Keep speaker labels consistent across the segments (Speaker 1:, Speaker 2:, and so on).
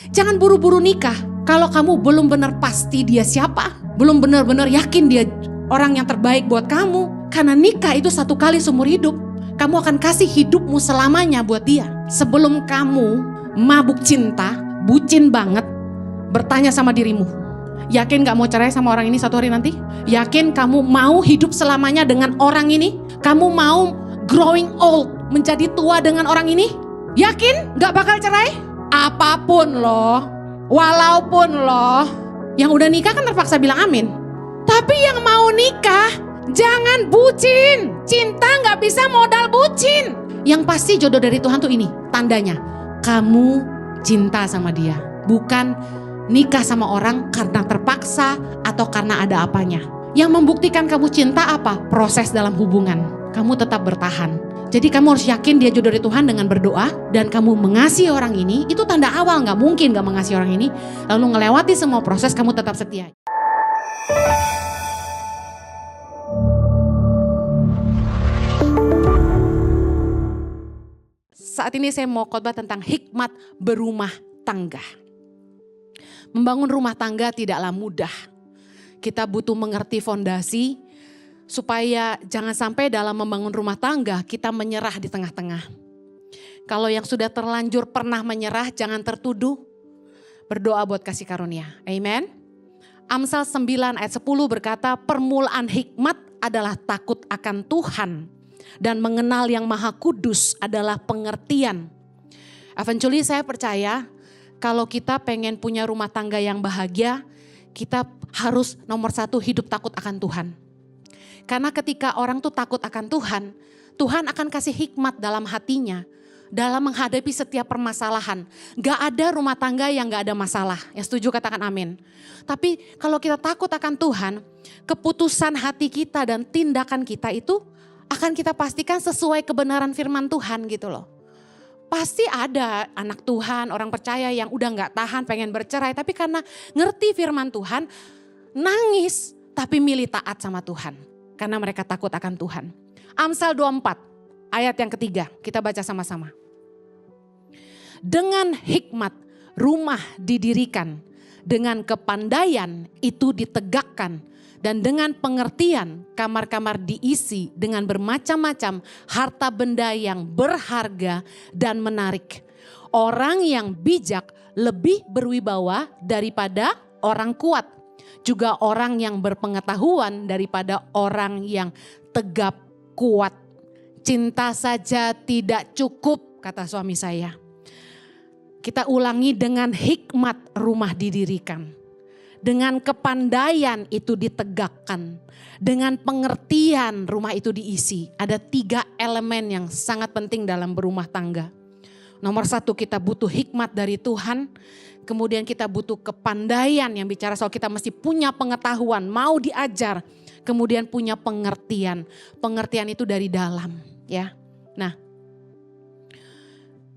Speaker 1: Jangan buru-buru nikah kalau kamu belum benar pasti dia siapa. Belum benar-benar yakin dia orang yang terbaik buat kamu. Karena nikah itu 1 kali seumur hidup. Kamu akan kasih hidupmu selamanya buat dia. Sebelum kamu mabuk cinta, bucin banget, bertanya sama dirimu. Yakin gak mau cerai sama orang ini satu hari nanti? Yakin kamu mau hidup selamanya dengan orang ini? Kamu mau growing old, menjadi tua dengan orang ini? Yakin gak bakal cerai? Apapun loh, walaupun loh, yang udah nikah kan terpaksa bilang amin. Tapi yang mau nikah, jangan bucin. Cinta gak bisa modal bucin. Yang pasti jodoh dari Tuhan tuh ini, tandanya. Kamu cinta sama dia, bukan nikah sama orang karena terpaksa atau karena ada apanya. Yang membuktikan kamu cinta apa? Proses dalam hubungan. Kamu tetap bertahan. Jadi kamu harus yakin dia jodoh dari Tuhan dengan berdoa. Dan kamu mengasihi orang ini, itu tanda awal. Gak mungkin gak mengasihi orang ini. Lalu ngelewati semua proses, kamu tetap setia. Saat ini saya mau khotbah tentang hikmat berumah tangga. Membangun rumah tangga tidaklah mudah. Kita butuh mengerti fondasi supaya jangan sampai dalam membangun rumah tangga kita menyerah di tengah-tengah. Kalau yang sudah terlanjur pernah menyerah jangan tertuduh. Berdoa buat kasih karunia. Amen. Amsal 9 ayat 10 berkata, permulaan hikmat adalah takut akan Tuhan. Dan mengenal yang maha kudus adalah pengertian. Eventually saya percaya kalau kita pengen punya rumah tangga yang bahagia, kita harus nomor 1 hidup takut akan Tuhan. Karena ketika orang tuh takut akan Tuhan, Tuhan akan kasih hikmat dalam hatinya, dalam menghadapi setiap permasalahan. Gak ada rumah tangga yang gak ada masalah. Yang setuju katakan amin. Tapi kalau kita takut akan Tuhan, keputusan hati kita dan tindakan kita itu akan kita pastikan sesuai kebenaran firman Tuhan gitu loh. Pasti ada anak Tuhan, orang percaya yang udah gak tahan pengen bercerai. Tapi karena ngerti firman Tuhan, nangis tapi milih taat sama Tuhan. Karena mereka takut akan Tuhan. Amsal 24 ayat yang ketiga, kita baca sama-sama. Dengan hikmat rumah didirikan, dengan kepandaian itu ditegakkan. Dan dengan pengertian kamar-kamar diisi dengan bermacam-macam harta benda yang berharga dan menarik. Orang yang bijak lebih berwibawa daripada orang kuat. Juga orang yang berpengetahuan daripada orang yang tegap kuat. Cinta saja tidak cukup, kata suami saya. Kita ulangi, dengan hikmat rumah didirikan. Dengan kepandaian itu ditegakkan. Dengan pengertian rumah itu diisi. Ada 3 elemen yang sangat penting dalam berumah tangga. Nomor 1, kita butuh hikmat dari Tuhan. Kemudian kita butuh kepandaian yang bicara soal kita mesti punya pengetahuan, mau diajar. Kemudian punya pengertian. Pengertian itu dari dalam, ya. Nah,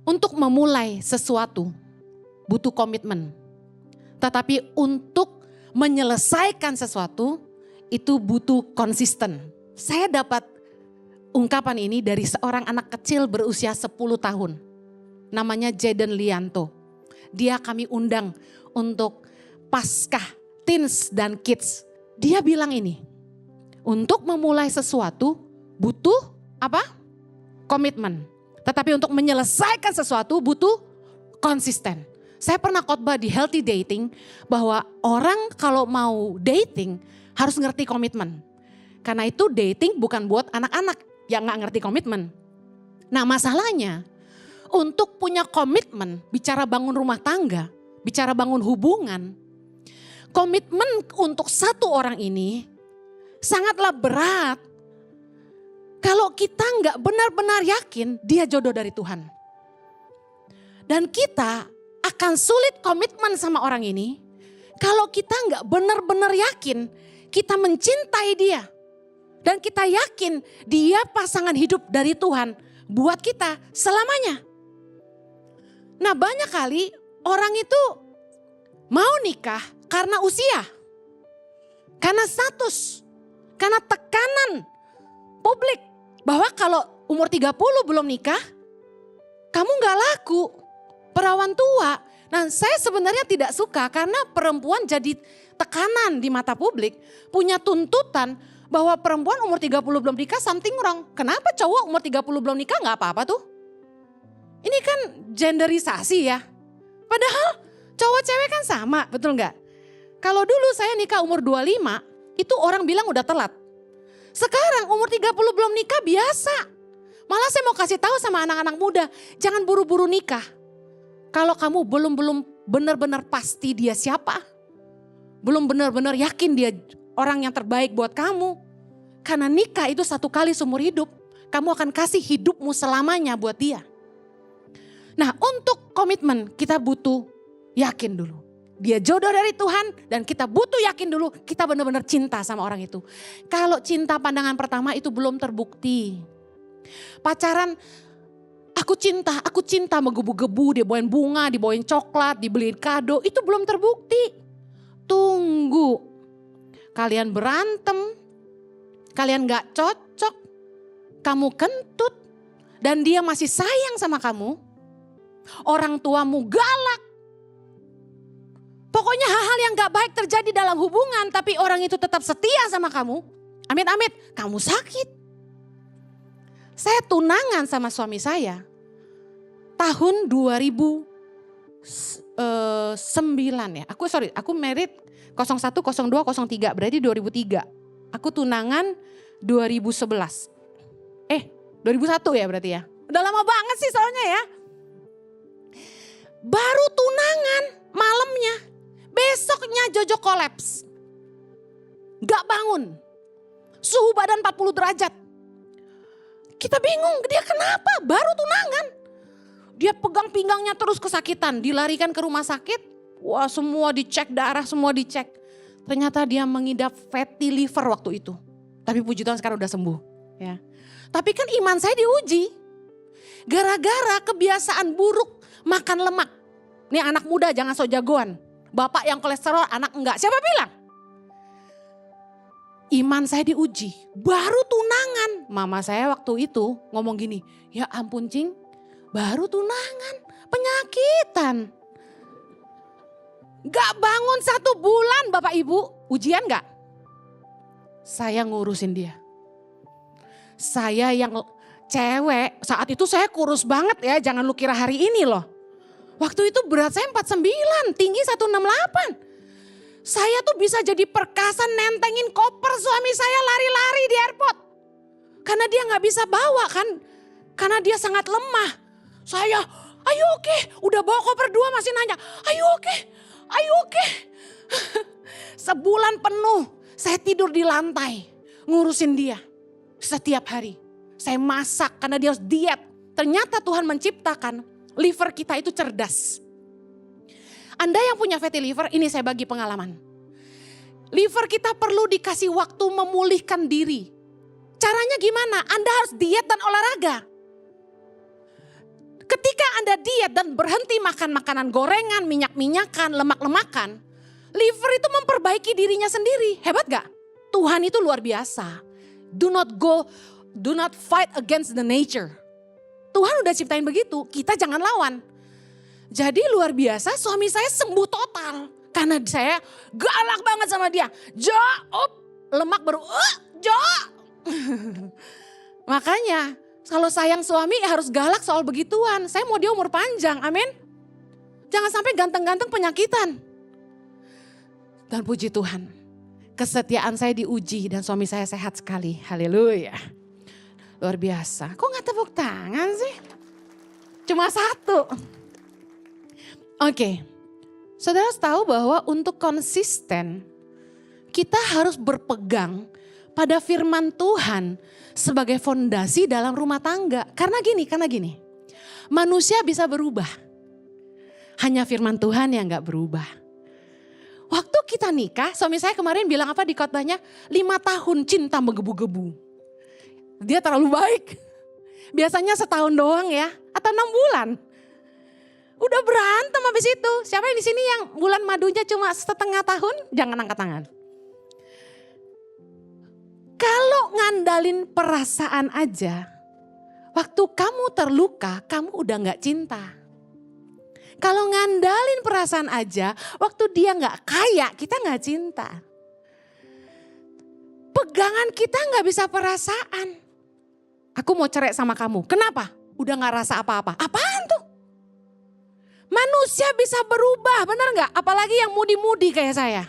Speaker 1: untuk memulai sesuatu butuh komitmen. Tetapi untuk menyelesaikan sesuatu itu butuh konsisten. Saya dapat ungkapan ini dari seorang anak kecil berusia 10 tahun. Namanya Jaden Lianto. Dia kami undang untuk Paskah Teens dan Kids. Dia bilang ini, untuk memulai sesuatu butuh apa? Komitmen. Tetapi untuk menyelesaikan sesuatu butuh konsisten. Saya pernah khotbah di Healthy Dating bahwa orang kalau mau dating harus ngerti komitmen. Karena itu dating bukan buat anak-anak yang gak ngerti komitmen. Nah masalahnya untuk punya komitmen, bicara bangun rumah tangga, bicara bangun hubungan. Komitmen untuk satu orang ini sangatlah berat. Kalau kita gak benar-benar yakin dia jodoh dari Tuhan. Dan kita akan sulit komitmen sama orang ini kalau kita nggak benar-benar yakin kita mencintai dia dan kita yakin dia pasangan hidup dari Tuhan buat kita selamanya. Nah banyak kali orang itu mau nikah karena usia, karena status, karena tekanan publik bahwa kalau umur 30 belum nikah kamu nggak laku. Perawan tua, Nah, saya sebenarnya tidak suka karena perempuan jadi tekanan di mata publik, punya tuntutan bahwa perempuan umur 30 belum nikah something wrong. Kenapa cowok umur 30 belum nikah nggak apa-apa tuh? Ini kan genderisasi ya. Padahal cowok cewek kan sama, betul nggak? Kalau dulu saya nikah umur 25, itu orang bilang udah telat. Sekarang umur 30 belum nikah biasa. Malah saya mau kasih tahu sama anak-anak muda, jangan buru-buru nikah. Kalau kamu belum benar-benar pasti dia siapa. Belum benar-benar yakin dia orang yang terbaik buat kamu. Karena nikah itu satu kali seumur hidup. Kamu akan kasih hidupmu selamanya buat dia. Nah, untuk komitmen kita butuh yakin dulu. Dia jodoh dari Tuhan dan kita butuh yakin dulu kita benar-benar cinta sama orang itu. Kalau cinta pandangan pertama itu belum terbukti. Pacaran, aku cinta menggebu-gebu, dibawain bunga, dibawain coklat, dibeliin kado, itu belum terbukti. Tunggu, kalian berantem, kalian gak cocok, kamu kentut, dan dia masih sayang sama kamu. Orang tuamu galak. Pokoknya hal-hal yang gak baik terjadi dalam hubungan, tapi orang itu tetap setia sama kamu. Amit-amit, kamu sakit. Saya tunangan sama suami saya tahun 2009 ya. Aku married 01, 02, 03, berarti 2003. Aku tunangan 2011. 2001 ya berarti ya. Udah lama banget sih soalnya ya. Baru tunangan malamnya, besoknya Jojo kolaps. Gak bangun. Suhu badan 40 derajat. Kita bingung, dia kenapa? Baru tunangan. Dia pegang pinggangnya terus kesakitan, dilarikan ke rumah sakit. Wah, semua dicek, darah semua dicek. Ternyata dia mengidap fatty liver waktu itu. Tapi puji Tuhan sekarang udah sembuh. Ya. Tapi kan iman saya diuji. Gara-gara kebiasaan buruk makan lemak. Nih anak muda jangan so jagoan. Bapak yang kolesterol, anak enggak. Siapa bilang? Iman saya diuji, baru tunangan. Mama saya waktu itu ngomong gini, ya ampun Cing, baru tunangan, penyakitan. Gak bangun 1 bulan Bapak Ibu, ujian gak? Saya ngurusin dia. Saya yang cewek, saat itu saya kurus banget ya, jangan lu kira hari ini loh. Waktu itu berat saya 49, tinggi 168. Saya tuh bisa jadi perkasa nentengin koper suami saya lari-lari di airport. Karena dia gak bisa bawa kan. Karena dia sangat lemah. Saya, ayo oke. Udah bawa koper 2 masih nanya, ayo oke. Ayo oke. Sebulan penuh saya tidur di lantai. Ngurusin dia setiap hari. Saya masak karena dia harus diet. Ternyata Tuhan menciptakan liver kita itu cerdas. Anda yang punya fatty liver, ini saya bagi pengalaman. Liver kita perlu dikasih waktu memulihkan diri. Caranya gimana? Anda harus diet dan olahraga. Ketika Anda diet dan berhenti makan makanan gorengan, minyak-minyakan, lemak-lemakan, liver itu memperbaiki dirinya sendiri. Hebat gak? Tuhan itu luar biasa. Do not fight against the nature. Tuhan udah ciptain begitu, kita jangan lawan. Jadi luar biasa suami saya sembuh total. Karena saya galak banget sama dia. Lemak baru, Makanya kalau sayang suami harus galak soal begituan. Saya mau dia umur panjang, amin. Jangan sampai ganteng-ganteng penyakitan. Dan puji Tuhan, kesetiaan saya diuji dan suami saya sehat sekali. Haleluya. Luar biasa. Kok gak tepuk tangan sih? Cuma 1. Oke, saudara tahu bahwa untuk konsisten kita harus berpegang pada firman Tuhan sebagai fondasi dalam rumah tangga. Karena gini, manusia bisa berubah. Hanya firman Tuhan yang gak berubah. Waktu kita nikah, suami saya kemarin bilang apa di khotbahnya? 5 tahun cinta menggebu-gebu. Dia terlalu baik. Biasanya setahun doang ya, atau 6 bulan. Udah berantem habis itu. Siapa yang di sini yang bulan madunya cuma setengah tahun? Jangan angkat tangan. Kalau ngandalin perasaan aja, waktu kamu terluka, kamu udah gak cinta. Kalau ngandalin perasaan aja, waktu dia gak kaya, kita gak cinta. Pegangan kita gak bisa perasaan. Aku mau cerai sama kamu, kenapa? Udah gak rasa apa-apa. Apaan tuh? Manusia bisa berubah, bener gak? Apalagi yang mudi-mudi kayak saya.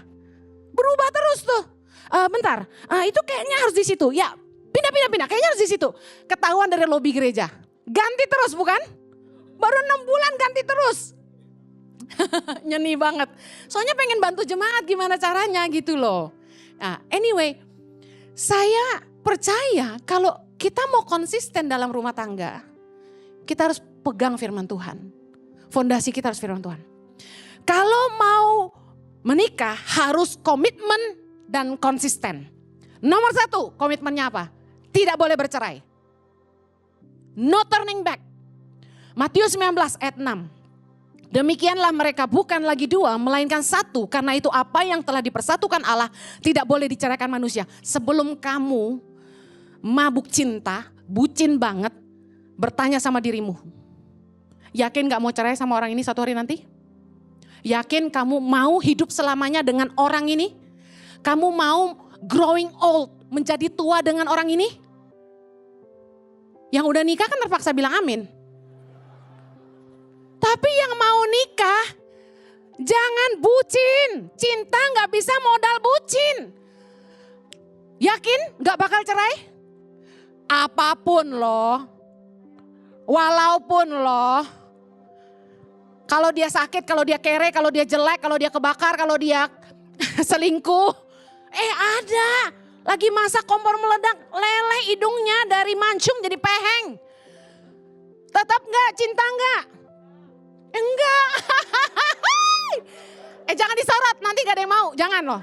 Speaker 1: Berubah terus tuh. Bentar, itu kayaknya harus di situ. Ya, pindah, kayaknya harus di situ. Ketahuan dari lobi gereja. Ganti terus bukan? Baru 6 bulan ganti terus. Nyeni banget. Soalnya pengen bantu jemaat gimana caranya gitu loh. Nah, anyway, saya percaya kalau kita mau konsisten dalam rumah tangga, kita harus pegang firman Tuhan. Fondasi kita harus firman Tuhan. Kalau mau menikah harus komitmen dan konsisten. Nomor 1, komitmennya apa? Tidak boleh bercerai. No turning back. Matius 19 ayat 6. Demikianlah mereka bukan lagi 2 melainkan 1. Karena itu apa yang telah dipersatukan Allah tidak boleh diceraikan manusia. Sebelum kamu mabuk cinta, bucin banget, bertanya sama dirimu. Yakin gak mau cerai sama orang ini satu hari nanti? Yakin kamu mau hidup selamanya dengan orang ini? Kamu mau growing old, menjadi tua dengan orang ini? Yang udah nikah kan terpaksa bilang amin. Tapi yang mau nikah, jangan bucin. Cinta gak bisa modal bucin. Yakin gak bakal cerai? Apapun loh. Walaupun loh. Kalau dia sakit, kalau dia kere, kalau dia jelek, kalau dia kebakar, kalau dia selingkuh. Ada. Lagi masa kompor meledak, leleh hidungnya dari mancung jadi peheng. Tetap gak cinta gak? Enggak. Jangan disorot, nanti gak ada yang mau. Jangan loh.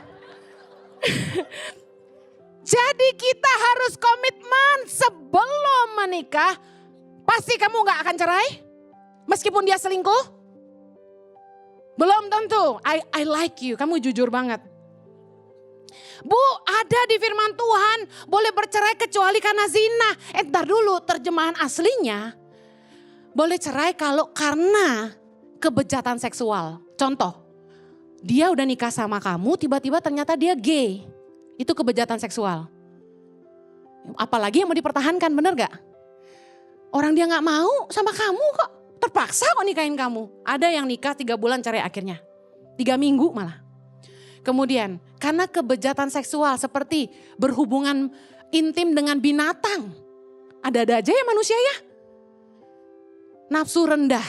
Speaker 1: Jadi kita harus komitmen sebelum menikah. Pasti kamu gak akan cerai? Meskipun dia selingkuh? Belum tentu. I like you, kamu jujur banget. Bu, ada di firman Tuhan boleh bercerai kecuali karena zina. Ntar dulu, terjemahan aslinya boleh cerai kalau karena kebejatan seksual. Contoh, dia udah nikah sama kamu, tiba-tiba ternyata dia gay. Itu kebejatan seksual. Apalagi yang mau dipertahankan, bener gak? Orang dia gak mau sama kamu kok. Terpaksa kok nikahin kamu. Ada yang nikah 3 bulan cerai akhirnya. 3 minggu malah. Kemudian karena kebejatan seksual seperti berhubungan intim dengan binatang. Ada-ada aja ya manusia ya. Nafsu rendah.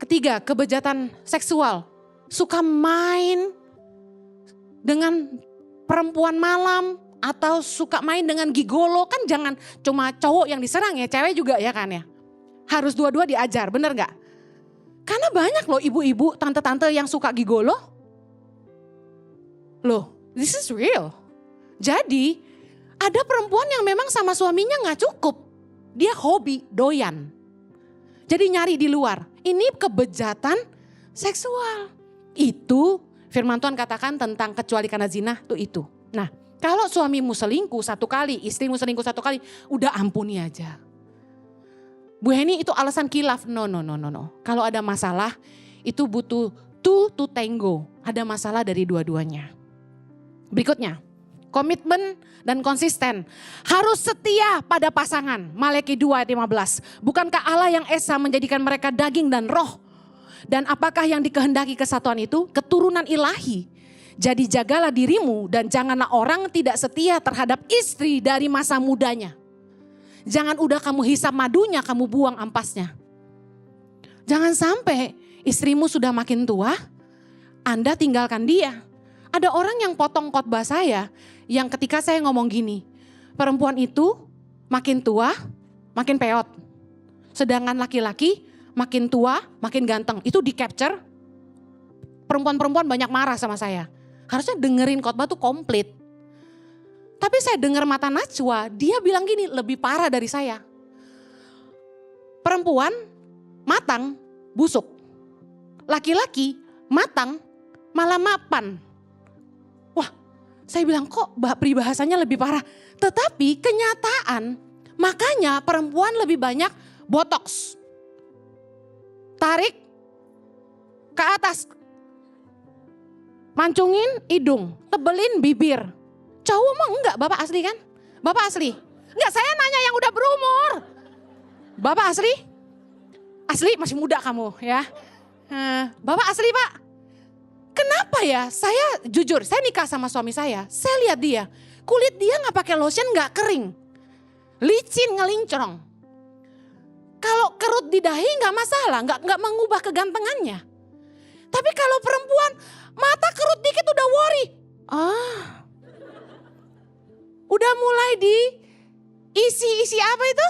Speaker 1: Ketiga, kebejatan seksual. Suka main dengan perempuan malam. Atau suka main dengan gigolo. Kan jangan cuma cowok yang diserang ya, cewek juga ya kan ya. Harus dua-dua diajar, bener gak? Karena banyak loh ibu-ibu, tante-tante yang suka gigolo. Loh, this is real. Jadi ada perempuan yang memang sama suaminya gak cukup. Dia hobi, doyan. Jadi nyari di luar. Ini kebejatan seksual. Itu firman Tuhan katakan tentang kecuali karena zina tuh itu. Nah, kalau suamimu selingkuh 1 kali, istrimu selingkuh 1 kali, udah ampuni aja. Bu Heni itu alasan kilaf. No. Kalau ada masalah itu butuh two to tango. Ada masalah dari dua-duanya. Berikutnya, komitmen dan konsisten. Harus setia pada pasangan. Malaki 2 ayat 15. Bukankah Allah yang esa menjadikan mereka daging dan roh? Dan apakah yang dikehendaki kesatuan itu? Keturunan ilahi. Jadi jagalah dirimu dan janganlah orang tidak setia terhadap istri dari masa mudanya. Jangan udah kamu hisap madunya, kamu buang ampasnya. Jangan sampai istrimu sudah makin tua, Anda tinggalkan dia. Ada orang yang potong khotbah saya, yang ketika saya ngomong gini, perempuan itu makin tua, makin peot. Sedangkan laki-laki makin tua, makin ganteng. Itu di capture, perempuan-perempuan banyak marah sama saya. Harusnya dengerin khotbah tuh komplit. Tapi saya dengar mata Najwa, dia bilang gini, lebih parah dari saya. Perempuan matang, busuk. Laki-laki matang, malah mapan. Wah, saya bilang kok peribahasanya lebih parah. Tetapi kenyataan, makanya perempuan lebih banyak botox. tarik ke atas. Mancungin hidung, tebelin bibir. Cowok mah enggak, Bapak asli kan? Bapak asli? Enggak, saya nanya yang udah berumur. Bapak asli? Asli, masih muda kamu ya. Bapak asli Pak? Kenapa ya? Saya jujur, saya nikah sama suami saya lihat dia. Kulit dia gak pakai lotion, gak kering. Licin, ngelincrong. Kalau kerut di dahi gak masalah, gak mengubah kegantengannya. Tapi kalau perempuan, mata kerut dikit udah worry. Udah mulai di isi apa itu?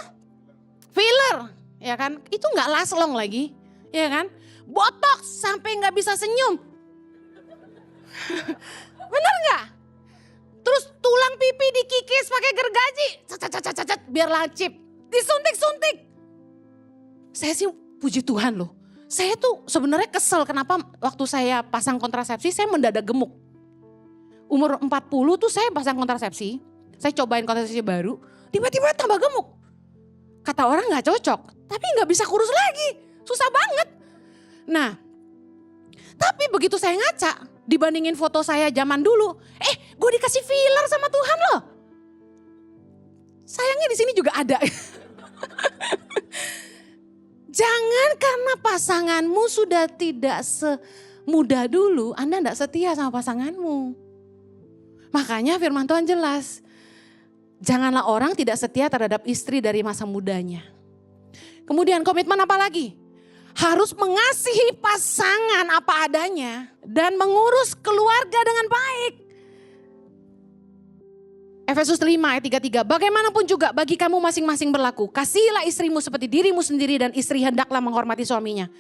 Speaker 1: Filler, ya kan? Itu gak last long lagi, ya kan? Botox sampai gak bisa senyum. Bener gak? Terus tulang pipi dikikis pakai gergaji, biar lancip, disuntik-suntik. Saya sih puji Tuhan loh. Saya tuh sebenarnya kesel kenapa waktu saya pasang kontrasepsi saya mendadak gemuk. Umur 40 tuh saya pasang kontrasepsi, saya cobain kontrasepsi baru, tiba-tiba tambah gemuk. Kata orang gak cocok, tapi gak bisa kurus lagi, susah banget. Nah, tapi begitu saya ngaca, dibandingin foto saya zaman dulu, gue dikasih filler sama Tuhan loh. Sayangnya di sini juga ada. Jangan karena pasanganmu sudah tidak semudah dulu, Anda tidak setia sama pasanganmu. Makanya firman Tuhan jelas, janganlah orang tidak setia terhadap istri dari masa mudanya. Kemudian komitmen apa lagi? Harus mengasihi pasangan apa adanya dan mengurus keluarga dengan baik. Efesus 5 ayat 33, bagaimanapun juga bagi kamu masing-masing berlaku. Kasihilah istrimu seperti dirimu sendiri dan istri hendaklah menghormati suaminya.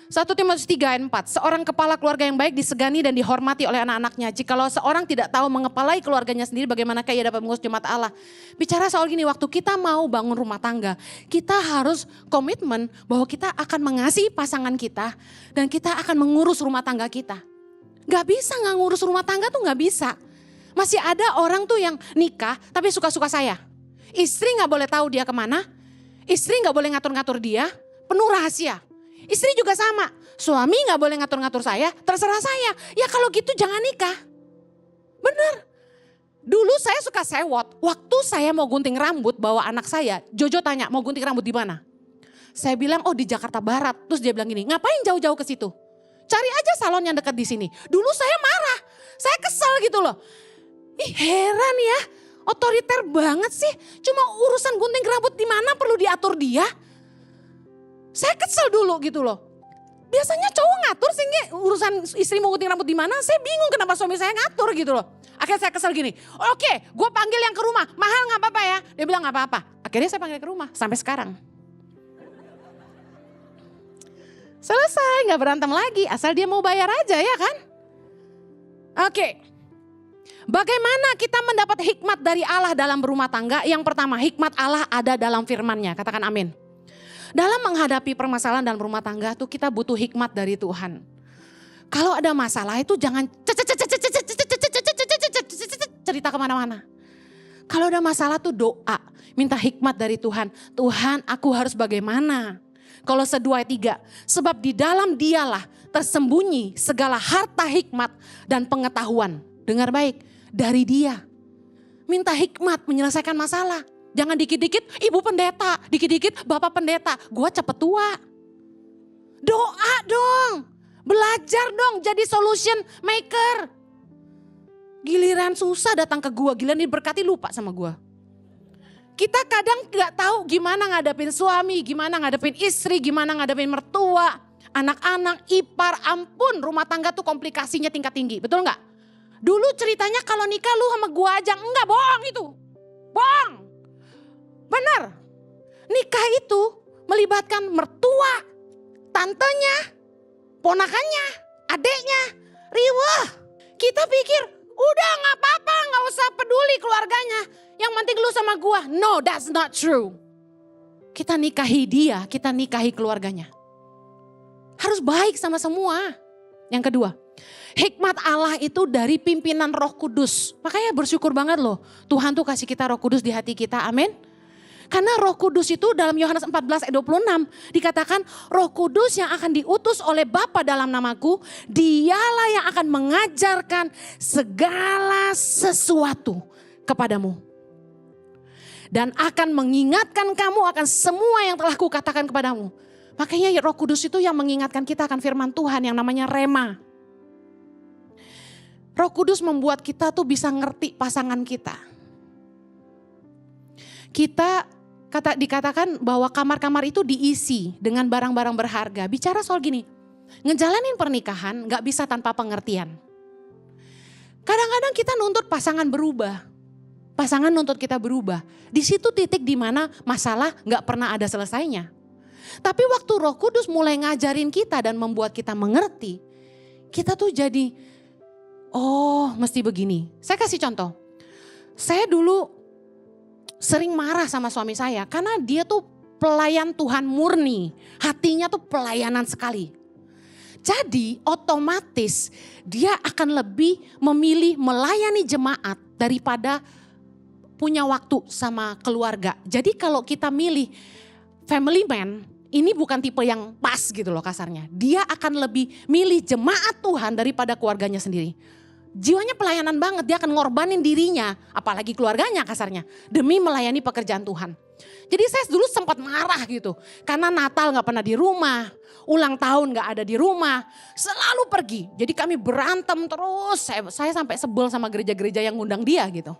Speaker 1: 1 Timotius 3 ayat 4, seorang kepala keluarga yang baik disegani dan dihormati oleh anak-anaknya. Jikalau seorang tidak tahu mengepalai keluarganya sendiri, bagaimanakah ia dapat mengurus jemaat Allah? Bicara soal gini, waktu kita mau bangun rumah tangga, kita harus komitmen bahwa kita akan mengasihi pasangan kita dan kita akan mengurus rumah tangga kita. Gak bisa gak ngurus rumah tangga tuh gak bisa. Masih ada orang tuh yang nikah tapi suka-suka saya. Istri gak boleh tahu dia kemana, istri gak boleh ngatur-ngatur dia, penuh rahasia. Istri juga sama, suami gak boleh ngatur-ngatur saya, terserah saya. Ya kalau gitu jangan nikah. Bener. Dulu saya suka sewot, waktu saya mau gunting rambut bawa anak saya, Jojo tanya mau gunting rambut di mana? Saya bilang di Jakarta Barat, terus dia bilang gini, ngapain jauh-jauh ke situ? Cari aja salon yang dekat di sini. Dulu saya marah, saya kesel gitu loh. Ih heran ya, otoriter banget sih. Cuma urusan gunting rambut di mana perlu diatur dia. Saya kesel dulu gitu loh. Biasanya cowok ngatur sih urusan istri mau gunting rambut di mana. Saya bingung kenapa suami saya ngatur gitu loh. Akhirnya saya kesel gini, oke gue panggil yang ke rumah, mahal gak apa-apa ya. Dia bilang gak apa-apa. Akhirnya saya panggil ke rumah sampai sekarang. Selesai, gak berantem lagi asal dia mau bayar aja ya kan. Oke. Bagaimana kita mendapat hikmat dari Allah dalam berumah tangga? Yang pertama, hikmat Allah ada dalam firman-Nya. Katakan amin. Dalam menghadapi permasalahan dalam rumah tangga tuh kita butuh hikmat dari Tuhan. Kalau ada masalah itu jangan cerita kemana-mana. Kalau ada masalah tuh doa, minta hikmat dari Tuhan. Tuhan, aku harus bagaimana? Kolose 2 ayat 3, sebab di dalam dialah tersembunyi segala harta hikmat dan pengetahuan. Dengar baik, dari dia. Minta hikmat menyelesaikan masalah. Jangan dikit-dikit ibu pendeta, dikit-dikit bapak pendeta. Gua cepet tua. Doa dong, belajar dong jadi solution maker. Giliran susah datang ke gua, giliran diberkati lupa sama gua. Kita kadang gak tahu gimana ngadepin suami, gimana ngadepin istri, gimana ngadepin mertua, anak-anak, ipar, ampun rumah tangga tuh komplikasinya tingkat tinggi, betul gak? Dulu ceritanya kalau nikah lu sama gua aja, enggak bohong itu, bohong. Benar, nikah itu melibatkan mertua, tantenya, ponakannya, adeknya, riweh. Kita pikir udah gak apa-apa, gak usah peduli keluarganya. Yang penting lu sama gua. No, that's not true. Kita nikahi dia, kita nikahi keluarganya. Harus baik sama semua. Yang kedua, hikmat Allah itu dari pimpinan Roh Kudus. Makanya bersyukur banget loh. Tuhan tuh kasih kita Roh Kudus di hati kita, amin. Karena Roh Kudus itu dalam Yohanes 14 ayat 26 dikatakan Roh Kudus yang akan diutus oleh Bapa dalam namaku, dialah yang akan mengajarkan segala sesuatu kepadamu. Dan akan mengingatkan kamu akan semua yang telah kukatakan kepadamu. Makanya Roh Kudus itu yang mengingatkan kita akan firman Tuhan yang namanya rema. Roh Kudus membuat kita tuh bisa ngerti pasangan kita. Dikatakan bahwa kamar-kamar itu diisi dengan barang-barang berharga. Bicara soal gini, ngejalanin pernikahan gak bisa tanpa pengertian. Kadang-kadang kita nuntut pasangan berubah. Pasangan nuntut kita berubah. Di situ titik di mana masalah gak pernah ada selesainya. Tapi waktu Roh Kudus mulai ngajarin kita dan membuat kita mengerti, kita tuh jadi, oh mesti begini. Saya kasih contoh. Saya dulu sering marah sama suami saya karena dia tuh pelayan Tuhan murni. Hatinya tuh pelayanan sekali. Jadi otomatis dia akan lebih memilih melayani jemaat daripada punya waktu sama keluarga. Jadi kalau kita milih family man, ini bukan tipe yang pas gitu loh kasarnya. Dia akan lebih milih jemaat Tuhan daripada keluarganya sendiri. Jiwanya pelayanan banget, dia akan ngorbanin dirinya, apalagi keluarganya kasarnya, demi melayani pekerjaan Tuhan. Jadi saya dulu sempat marah gitu, karena Natal gak pernah di rumah, ulang tahun gak ada di rumah, selalu pergi. Jadi kami berantem terus, saya sampai sebel sama gereja-gereja yang ngundang dia gitu.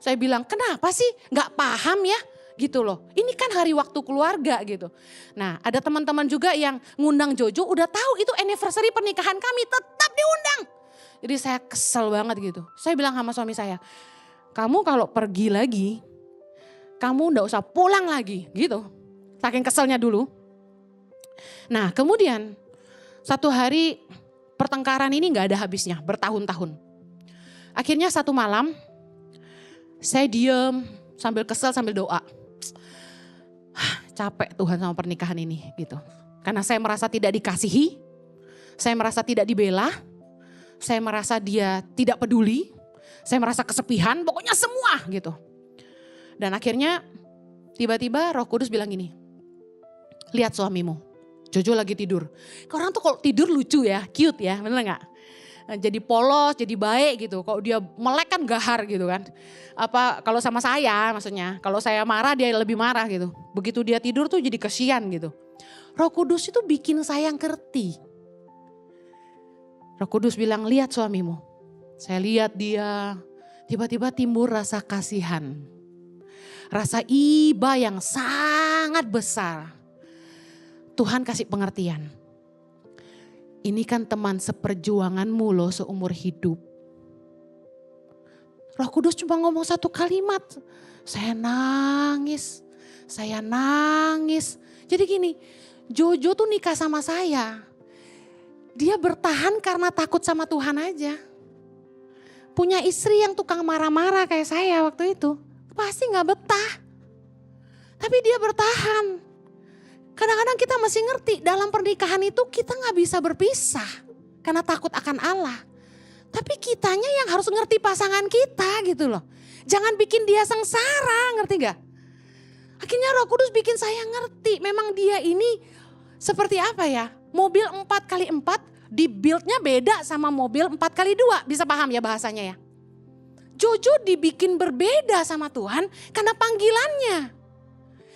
Speaker 1: Saya bilang, kenapa sih gak paham ya? Gitu loh, ini kan hari waktu keluarga gitu. Nah ada teman-teman juga yang ngundang Jojo, udah tahu itu anniversary pernikahan kami, tetap diundang. Jadi saya kesel banget gitu. Saya bilang sama suami saya, kamu kalau pergi lagi, kamu ndak usah pulang lagi gitu. Saking keselnya dulu. Nah kemudian satu hari pertengkaran ini gak ada habisnya, bertahun-tahun. Akhirnya satu malam saya diem sambil kesel sambil doa. Capek Tuhan sama pernikahan ini gitu. Karena saya merasa tidak dikasihi, saya merasa tidak dibela. Saya merasa dia tidak peduli, saya merasa kesepihan, pokoknya semua gitu. Dan akhirnya tiba-tiba Roh Kudus bilang gini, lihat suamimu, Jojo lagi tidur. Orang tuh kalau tidur lucu ya, cute ya, bener gak? Jadi polos, jadi baik gitu. Kalau dia melek kan gahar gitu kan. Apa kalau sama saya maksudnya, kalau saya marah dia lebih marah gitu. Begitu dia tidur tuh jadi kesian gitu. Roh Kudus itu bikin saya ngerti. Roh Kudus bilang, lihat suamimu. Saya lihat dia, tiba-tiba timbul rasa kasihan. Rasa iba yang sangat besar. Tuhan kasih pengertian. Ini kan teman seperjuanganmu loh seumur hidup. Roh Kudus cuma ngomong satu kalimat. Saya nangis. Jadi gini, Jojo tuh nikah sama saya. Dia bertahan karena takut sama Tuhan aja. Punya istri yang tukang marah-marah kayak saya waktu itu, pasti gak betah. Tapi dia bertahan. Kadang-kadang kita mesti ngerti dalam pernikahan itu kita gak bisa berpisah. Karena takut akan Allah. Tapi kitanya yang harus ngerti pasangan kita gitu loh. Jangan bikin dia sengsara, ngerti gak? Akhirnya Roh Kudus bikin saya ngerti. Memang dia ini seperti apa ya? Mobil 4x4 dibuildnya beda sama mobil 4x2. Bisa paham ya bahasanya ya? Jojo dibikin berbeda sama Tuhan karena panggilannya.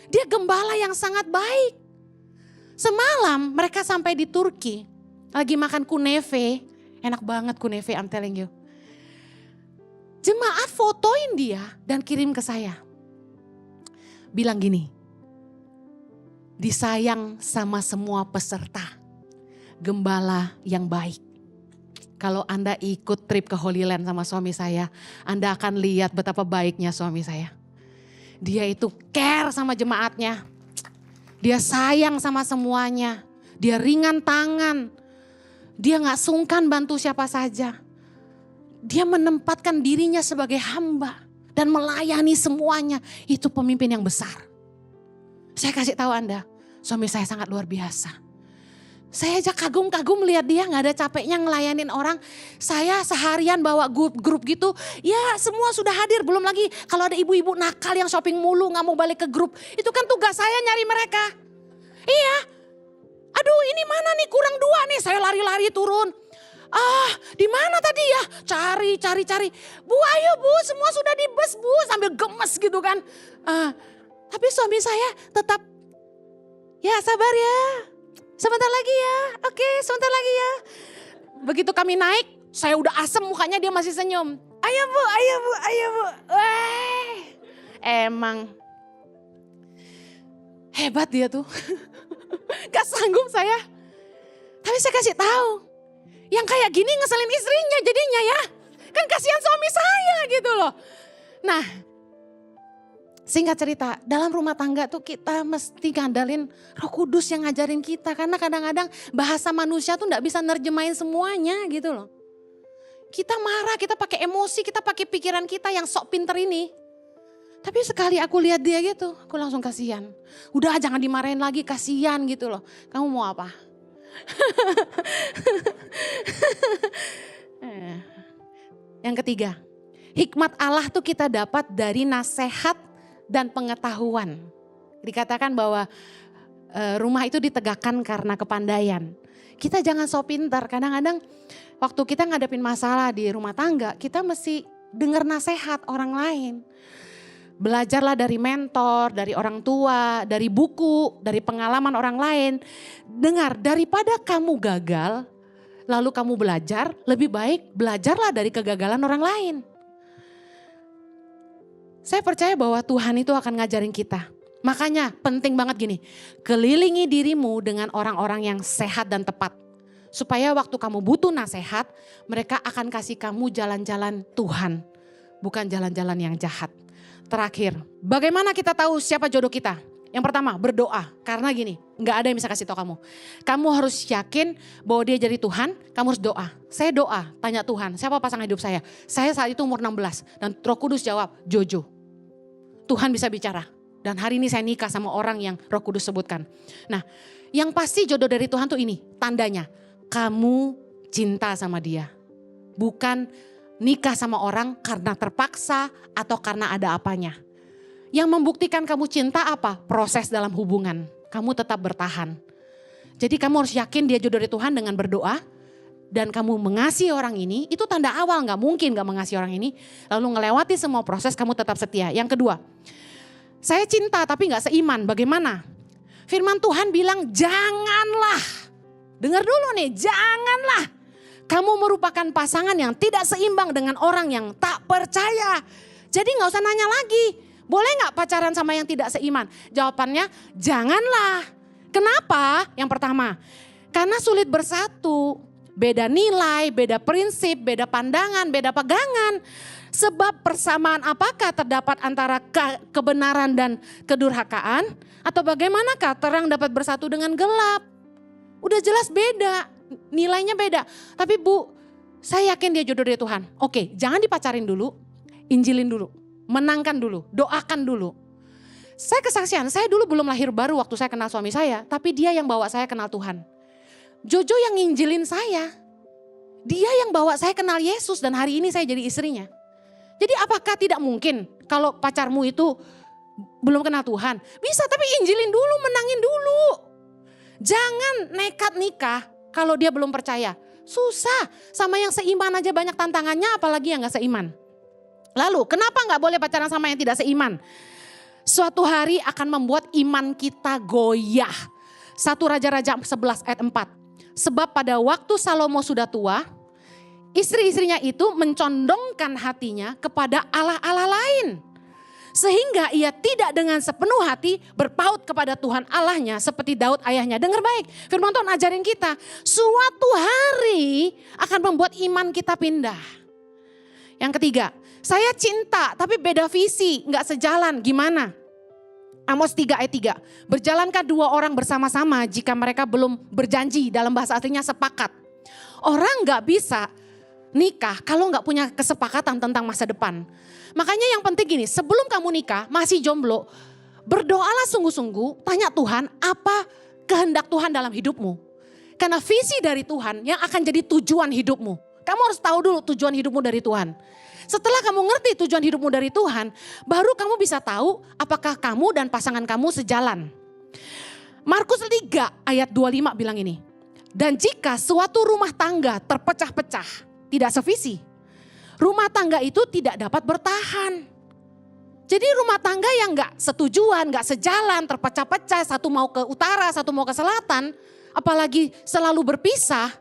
Speaker 1: Dia gembala yang sangat baik. Semalam mereka sampai di Turki. Lagi makan kuneve. Enak banget kuneve, I'm telling you. Jemaat fotoin dia dan kirim ke saya. Bilang gini, disayang sama semua peserta. Gembala yang baik. Kalau Anda ikut trip ke Holy Land sama suami saya, Anda akan lihat betapa baiknya suami saya. Dia itu care sama jemaatnya. Dia sayang sama semuanya. Dia ringan tangan. Dia gak sungkan bantu siapa saja. Dia menempatkan dirinya sebagai hamba. Dan melayani semuanya. Itu pemimpin yang besar. Saya kasih tahu Anda, suami saya sangat luar biasa. Saya aja kagum-kagum lihat dia gak ada capeknya ngelayanin orang. Saya seharian bawa grup gitu, ya semua sudah hadir. Belum lagi kalau ada ibu-ibu nakal yang shopping mulu gak mau balik ke grup. Itu kan tugas saya nyari mereka. Iya, aduh ini mana nih kurang 2 nih, saya lari-lari turun. Di mana tadi ya? Cari. Bu ayo bu, semua sudah di bus bu, sambil gemes gitu kan. Tapi suami saya tetap, ya sabar ya. Sebentar lagi ya, oke sebentar lagi ya. Begitu kami naik, saya udah asem mukanya, dia masih senyum. Ayo bu. Wah, emang hebat dia tuh. Gak sanggup saya. Tapi saya kasih tahu, yang kayak gini ngeselin istrinya jadinya ya. Kan kasihan suami saya gitu loh. Nah, singkat cerita, dalam rumah tangga tuh kita mesti ngandalin Roh Kudus yang ngajarin kita. Karena kadang-kadang bahasa manusia tuh gak bisa nerjemahin semuanya gitu loh. Kita marah, kita pakai emosi, kita pakai pikiran kita yang sok pinter ini. Tapi sekali aku lihat dia gitu, aku langsung kasihan. Udah jangan dimarahin lagi, kasihan gitu loh. Kamu mau apa? Yang ketiga, hikmat Allah tuh kita dapat dari nasihat dan pengetahuan. Dikatakan bahwa rumah itu ditegakkan karena kepandaian. Kita jangan so pintar. Kadang-kadang waktu kita ngadepin masalah di rumah tangga, kita mesti dengar nasihat orang lain. Belajarlah dari mentor, dari orang tua, dari buku, dari pengalaman orang lain. Dengar, daripada kamu gagal, lalu kamu belajar, lebih baik belajarlah dari kegagalan orang lain. Saya percaya bahwa Tuhan itu akan ngajarin kita. Makanya penting banget gini, kelilingi dirimu dengan orang-orang yang sehat dan tepat. Supaya waktu kamu butuh nasihat, mereka akan kasih kamu jalan-jalan Tuhan. Bukan jalan-jalan yang jahat. Terakhir, bagaimana kita tahu siapa jodoh kita? Yang pertama, berdoa. Karena gini, gak ada yang bisa kasih tahu kamu. Kamu harus yakin bahwa dia jadi Tuhan, kamu harus doa. Saya doa, tanya Tuhan, siapa pasangan hidup saya? Saya saat itu umur 16 dan Roh Kudus jawab, Jojo. Tuhan bisa bicara. Dan hari ini saya nikah sama orang yang Roh Kudus sebutkan. Nah, yang pasti jodoh dari Tuhan tuh ini, tandanya. Kamu cinta sama dia. Bukan nikah sama orang karena terpaksa atau karena ada apanya. Yang membuktikan kamu cinta apa? Proses dalam hubungan. Kamu tetap bertahan. Jadi kamu harus yakin dia jodoh dari Tuhan dengan berdoa. Dan kamu mengasihi orang ini, itu tanda awal, gak mungkin gak mengasihi orang ini. Lalu ngelewati semua proses, kamu tetap setia. Yang kedua, saya cinta tapi gak seiman, bagaimana? Firman Tuhan bilang janganlah. Dengar dulu nih, janganlah. Kamu merupakan pasangan yang tidak seimbang dengan orang yang tak percaya. Jadi gak usah nanya lagi, boleh gak pacaran sama yang tidak seiman? Jawabannya janganlah. Kenapa? Yang pertama, karena sulit bersatu. Beda nilai, beda prinsip, beda pandangan, beda pegangan. Sebab persamaan apakah terdapat antara kebenaran dan kedurhakaan? Atau bagaimanakah terang dapat bersatu dengan gelap? Udah jelas beda, nilainya beda. Tapi Bu, saya yakin dia jodoh dari Tuhan. Oke, jangan dipacarin dulu, injilin dulu, menangkan dulu, doakan dulu. Saya kesaksian, saya dulu belum lahir baru waktu saya kenal suami saya. Tapi dia yang bawa saya kenal Tuhan. Jojo yang nginjilin saya. Dia yang bawa saya kenal Yesus dan hari ini saya jadi istrinya. Jadi apakah tidak mungkin kalau pacarmu itu belum kenal Tuhan? Bisa, tapi injilin dulu, menangin dulu. Jangan nekat nikah kalau dia belum percaya. Susah, sama yang seiman aja banyak tantangannya, apalagi yang gak seiman. Lalu kenapa gak boleh pacaran sama yang tidak seiman? Suatu hari akan membuat iman kita goyah. 1 Raja-Raja 11 ayat 4. Sebab pada waktu Salomo sudah tua, istri-istrinya itu mencondongkan hatinya kepada Allah-Allah lain. Sehingga ia tidak dengan sepenuh hati berpaut kepada Tuhan Allahnya seperti Daud ayahnya. Dengar baik, firman Tuhan ajarin kita, suatu hari akan membuat iman kita pindah. Yang ketiga, saya cinta tapi beda visi, gak sejalan, gimana? Amos 3 ayat 3, berjalankah 2 orang bersama-sama jika mereka belum berjanji, dalam bahasa aslinya sepakat. Orang gak bisa nikah kalau gak punya kesepakatan tentang masa depan. Makanya yang penting gini, sebelum kamu nikah masih jomblo, berdoalah sungguh-sungguh, tanya Tuhan apa kehendak Tuhan dalam hidupmu. Karena visi dari Tuhan yang akan jadi tujuan hidupmu. Kamu harus tahu dulu tujuan hidupmu dari Tuhan. Setelah kamu ngerti tujuan hidupmu dari Tuhan, baru kamu bisa tahu apakah kamu dan pasangan kamu sejalan. Markus 3 ayat 25 bilang ini. Dan jika suatu rumah tangga terpecah-pecah, tidak sevisi, rumah tangga itu tidak dapat bertahan. Jadi rumah tangga yang gak setujuan, gak sejalan, terpecah-pecah, satu mau ke utara, satu mau ke selatan, apalagi selalu berpisah,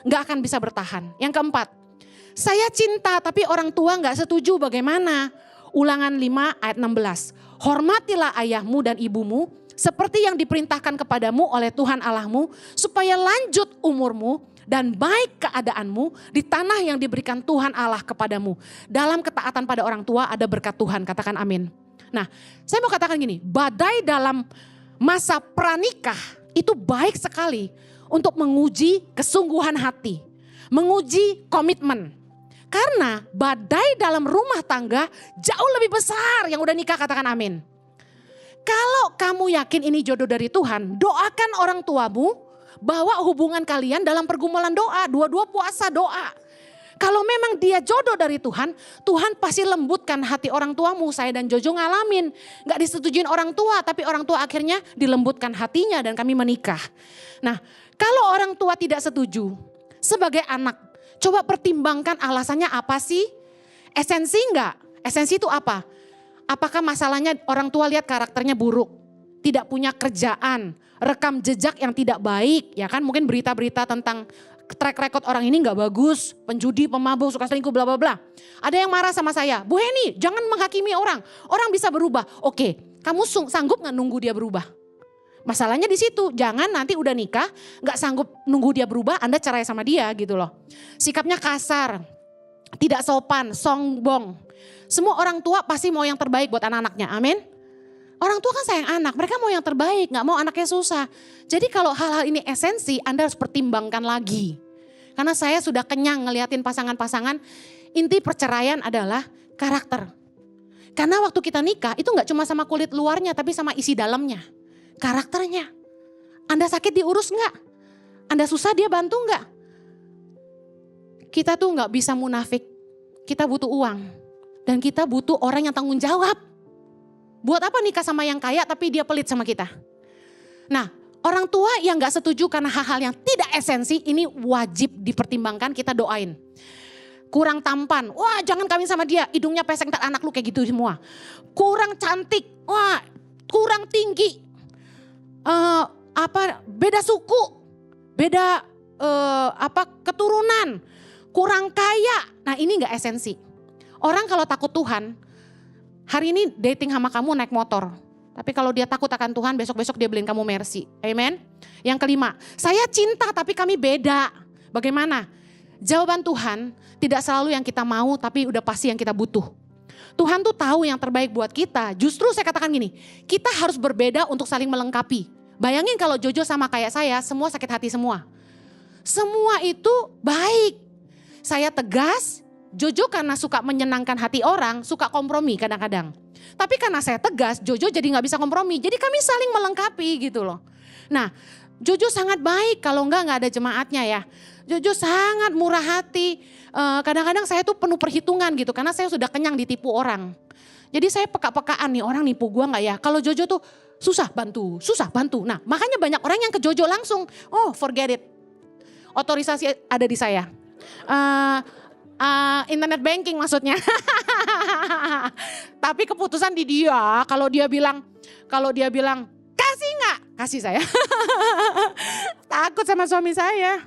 Speaker 1: gak akan bisa bertahan. Yang keempat, saya cinta tapi orang tua gak setuju, bagaimana? Ulangan 5 ayat 16. Hormatilah ayahmu dan ibumu seperti yang diperintahkan kepadamu oleh Tuhan Allahmu, supaya lanjut umurmu dan baik keadaanmu di tanah yang diberikan Tuhan Allah kepadamu. Dalam ketaatan pada orang tua ada berkat Tuhan, katakan amin. Nah, saya mau katakan gini, badai dalam masa pranikah itu baik sekali untuk menguji kesungguhan hati, menguji komitmen. Karena badai dalam rumah tangga jauh lebih besar. Yang udah nikah katakan amin. Kalau kamu yakin ini jodoh dari Tuhan, doakan orang tuamu, bawa hubungan kalian dalam pergumulan doa, dua-dua puasa doa. Kalau memang dia jodoh dari Tuhan, Tuhan pasti lembutkan hati orang tuamu. Saya dan Jojo ngalamin, gak disetujuin orang tua, tapi orang tua akhirnya dilembutkan hatinya dan kami menikah. Nah, kalau orang tua tidak setuju, sebagai anak, coba pertimbangkan alasannya apa sih? Esensi enggak? Esensi itu apa? Apakah masalahnya orang tua lihat karakternya buruk, tidak punya kerjaan, rekam jejak yang tidak baik, ya kan? Mungkin berita-berita tentang track record orang ini nggak bagus, penjudi, pemabuk, suka selingkuh, bla bla bla. Ada yang marah sama saya, Bu Heni, jangan menghakimi orang bisa berubah. Oke, kamu sanggup nggak nunggu dia berubah? Masalahnya di situ, jangan nanti udah nikah, nggak sanggup nunggu dia berubah, Anda cerai sama dia gitu loh. Sikapnya kasar, tidak sopan, sombong. Semua orang tua pasti mau yang terbaik buat anak-anaknya, amin. Orang tua kan sayang anak, mereka mau yang terbaik, gak mau anaknya susah. Jadi kalau hal-hal ini esensi, Anda harus pertimbangkan lagi. Karena saya sudah kenyang ngeliatin pasangan-pasangan, inti perceraian adalah karakter. Karena waktu kita nikah itu gak cuma sama kulit luarnya, tapi sama isi dalamnya. Karakternya. Anda sakit diurus gak? Anda susah dia bantu gak? Kita tuh gak bisa munafik, kita butuh uang. Dan kita butuh orang yang tanggung jawab. Buat apa nikah sama yang kaya tapi dia pelit sama kita? Nah, orang tua yang gak setuju karena hal-hal yang tidak esensi, ini wajib dipertimbangkan, kita doain. Kurang tampan, wah jangan kawin sama dia, hidungnya pesek ntar anak lu kayak gitu semua. Kurang cantik, wah kurang tinggi. Beda suku, beda keturunan, kurang kaya. Nah ini gak esensi. Orang kalau takut Tuhan, hari ini dating sama kamu naik motor. Tapi kalau dia takut akan Tuhan, besok-besok dia beliin kamu Mercy. Amen. Yang kelima, saya cinta tapi kami beda. Bagaimana? Jawaban Tuhan tidak selalu yang kita mau, tapi udah pasti yang kita butuh. Tuhan tuh tahu yang terbaik buat kita. Justru saya katakan gini, kita harus berbeda untuk saling melengkapi. Bayangin kalau Jojo sama kayak saya, semua sakit hati semua. Semua itu baik. Saya tegas, Jojo karena suka menyenangkan hati orang, suka kompromi kadang-kadang. Tapi karena saya tegas, Jojo jadi gak bisa kompromi. Jadi kami saling melengkapi gitu loh. Nah, Jojo sangat baik, kalau gak ada jemaatnya ya. Jojo sangat murah hati. Kadang-kadang saya tuh penuh perhitungan gitu, karena saya sudah kenyang ditipu orang. Jadi saya peka-pekaan nih, orang nipu gua gak ya. Kalau Jojo tuh susah bantu. Nah makanya banyak orang yang ke Jojo langsung, oh forget it. Otorisasi ada di saya. Internet banking maksudnya. Tapi keputusan di dia. Kalau dia bilang kasih nggak? Kasih saya. Takut sama suami saya.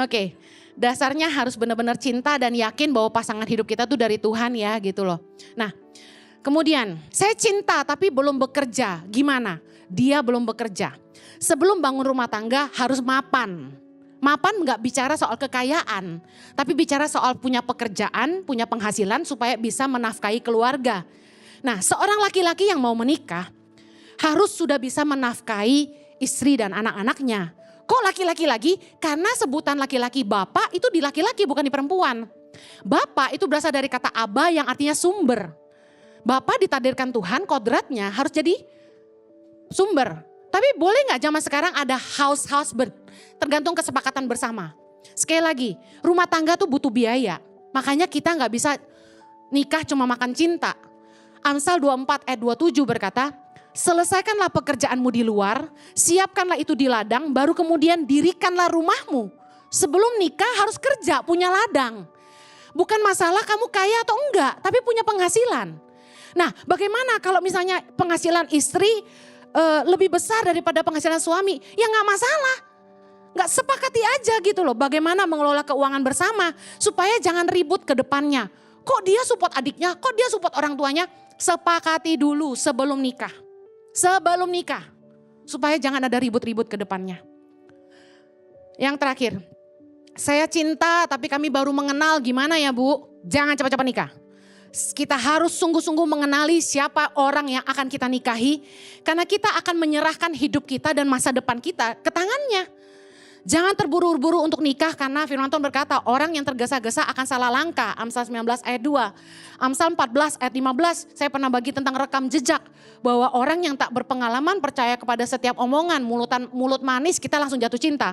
Speaker 1: Oke, dasarnya harus benar-benar cinta dan yakin bahwa pasangan hidup kita tuh dari Tuhan ya gitu loh. Nah, kemudian saya cinta tapi belum bekerja. Gimana? Dia belum bekerja. Sebelum bangun rumah tangga harus mapan. Mapan nggak bicara soal kekayaan, tapi bicara soal punya pekerjaan, punya penghasilan supaya bisa menafkahi keluarga. Nah, seorang laki-laki yang mau menikah harus sudah bisa menafkahi istri dan anak-anaknya. Kok laki-laki lagi? Karena sebutan laki-laki bapak itu di laki-laki bukan di perempuan. Bapak itu berasal dari kata aba yang artinya sumber. Bapak ditakdirkan Tuhan, kodratnya harus jadi sumber. Tapi boleh gak zaman sekarang ada house husband? Tergantung kesepakatan bersama. Sekali lagi, rumah tangga tuh butuh biaya. Makanya kita gak bisa nikah cuma makan cinta. Amsal 24 ayat 27 berkata, selesaikanlah pekerjaanmu di luar, siapkanlah itu di ladang, baru kemudian dirikanlah rumahmu. Sebelum nikah harus kerja, punya ladang. Bukan masalah kamu kaya atau enggak, tapi punya penghasilan. Nah, bagaimana kalau misalnya penghasilan istri lebih besar daripada penghasilan suami? Ya gak masalah. Gak sepakati aja gitu loh, bagaimana mengelola keuangan bersama supaya jangan ribut ke depannya. Kok dia support adiknya, kok dia support orang tuanya? Sepakati dulu sebelum nikah. Sebelum nikah. Supaya jangan ada ribut-ribut ke depannya. Yang terakhir, saya cinta tapi kami baru mengenal, gimana ya Bu? Jangan cepat-cepat nikah. Kita harus sungguh-sungguh mengenali siapa orang yang akan kita nikahi. Karena kita akan menyerahkan hidup kita dan masa depan kita ke tangannya. Jangan terburu-buru untuk nikah karena firman Tuhan berkata orang yang tergesa-gesa akan salah langkah. Amsal 19 ayat 2. Amsal 14 ayat 15 saya pernah bagi tentang rekam jejak. Bahwa orang yang tak berpengalaman percaya kepada setiap omongan, mulut manis kita langsung jatuh cinta.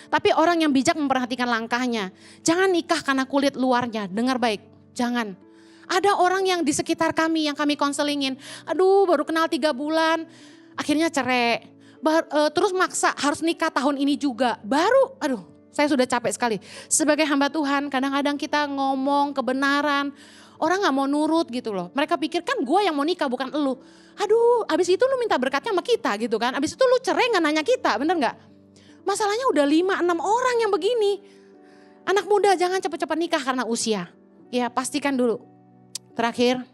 Speaker 1: Tapi orang yang bijak memperhatikan langkahnya. Jangan nikah karena kulit luarnya, dengar baik, jangan. Ada orang yang di sekitar kami yang kami konselingin, aduh baru kenal 3 bulan, akhirnya cerai. Terus maksa harus nikah tahun ini juga. Baru, aduh saya sudah capek sekali. Sebagai hamba Tuhan kadang-kadang kita ngomong kebenaran. Orang gak mau nurut gitu loh. Mereka pikir kan gue yang mau nikah bukan elu. Aduh abis itu lu minta berkatnya sama kita gitu kan. Abis itu lu cerai gak nanya kita, bener gak? Masalahnya udah 5-6 orang yang begini. Anak muda jangan cepat-cepat nikah karena usia. Ya pastikan dulu. Terakhir.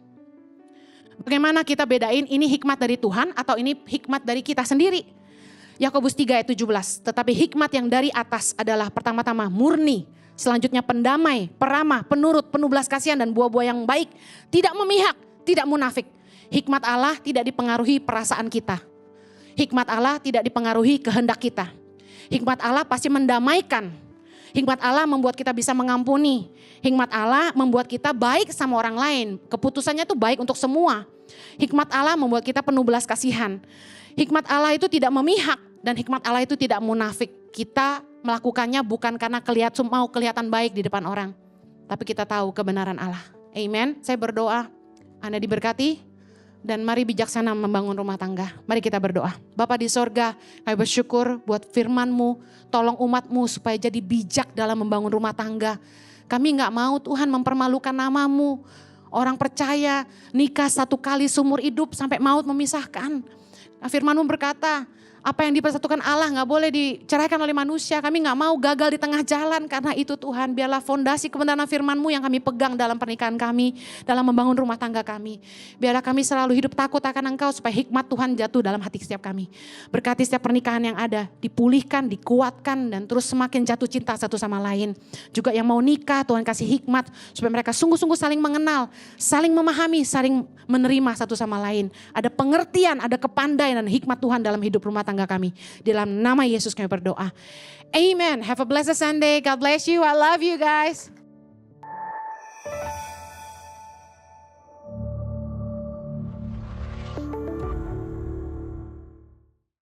Speaker 1: Bagaimana kita bedain ini hikmat dari Tuhan atau ini hikmat dari kita sendiri. Yakobus 3 ayat 17. Tetapi hikmat yang dari atas adalah pertama-tama murni. Selanjutnya pendamai, peramah, penurut, penuh belas kasihan dan buah-buah yang baik. Tidak memihak, tidak munafik. Hikmat Allah tidak dipengaruhi perasaan kita. Hikmat Allah tidak dipengaruhi kehendak kita. Hikmat Allah pasti mendamaikan. Hikmat Allah membuat kita bisa mengampuni. Hikmat Allah membuat kita baik sama orang lain. Keputusannya itu baik untuk semua. Hikmat Allah membuat kita penuh belas kasihan. Hikmat Allah itu tidak memihak dan hikmat Allah itu tidak munafik. Kita melakukannya bukan karena mau kelihatan baik di depan orang. Tapi kita tahu kebenaran Allah. Amen. Saya berdoa Anda diberkati. Dan mari bijaksana membangun rumah tangga. Mari kita berdoa. Bapa di sorga, kami bersyukur buat firman-Mu. Tolong umat-Mu supaya jadi bijak dalam membangun rumah tangga. Kami gak mau Tuhan mempermalukan nama-Mu. Orang percaya nikah 1 kali seumur hidup sampai maut memisahkan. Firman-Mu berkata, apa yang dipersatukan Allah gak boleh diceraikan oleh manusia. Kami gak mau gagal di tengah jalan. Karena itu Tuhan biarlah fondasi kebenaran firman-Mu yang kami pegang dalam pernikahan kami. Dalam membangun rumah tangga kami. Biarlah kami selalu hidup takut akan Engkau supaya hikmat Tuhan jatuh dalam hati setiap kami. Berkati setiap pernikahan yang ada. Dipulihkan, dikuatkan dan terus semakin jatuh cinta satu sama lain. Juga yang mau nikah Tuhan kasih hikmat. Supaya mereka sungguh-sungguh saling mengenal. Saling memahami, saling menerima satu sama lain. Ada pengertian, ada kepandaian dan hikmat Tuhan dalam hidup rumah tangga kami. Dalam nama Yesus kami berdoa. Amen. Have a blessed Sunday. God bless you. I love you guys.